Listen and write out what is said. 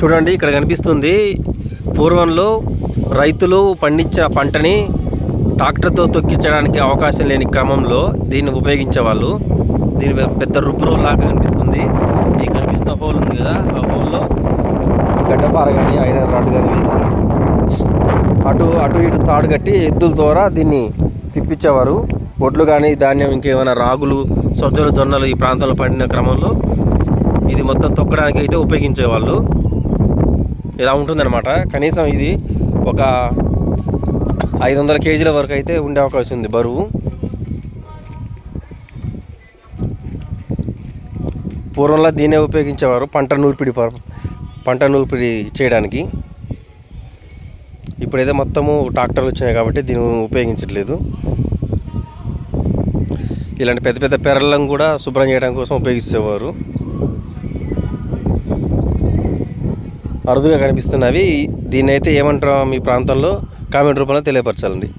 చూడండి ఇక్కడ కనిపిస్తుంది. పూర్వంలో రైతులు పండించిన పంటని ట్రాక్టర్తో తొక్కించడానికి అవకాశం లేని క్రమంలో దీన్ని ఉపయోగించేవాళ్ళు. దీని పెద్ద రుబ్బురోల్ లాగా కనిపిస్తుంది. ఈ కనిపిస్తున్న హోల్ ఉంది కదా, ఆ హోల్లో గడ్డపార కానీ ఐరన్ రాడ్ కానీ వేసి అటు ఇటు తాడు కట్టి ఎద్దుల ద్వారా దీన్ని తిప్పించేవారు. ఒడ్లు కానీ ధాన్యం ఇంకేమైనా రాగులు సజ్జలు జొన్నలు ఈ ప్రాంతంలో పండిన క్రమంలో ఇది మొత్తం తొక్కడానికి అయితే ఉపయోగించేవాళ్ళు. ఇలా ఉంటుందన్నమాట. కనీసం ఇది ఒక 500 కేజీల వరకు అయితే ఉండే అవకాశం ఉంది బరువు. పూర్వంలో దీన్నే ఉపయోగించేవారు పంట నూర్పిడి చేయడానికి. ఇప్పుడైతే మొత్తము ట్రాక్టర్లు వచ్చినాయి కాబట్టి దీన్ని ఉపయోగించట్లేదు. ఇలాంటి పెద్ద పెద్ద పెరళ్ళను కూడా శుభ్రం చేయడం కోసం ఉపయోగించేవారు. అరుదుగా కనిపిస్తున్నవి. దీన్ని అయితే ఏమంటారో మీ ప్రాంతంలో కామెంట్ రూపంలో తెలియపరచాలండి.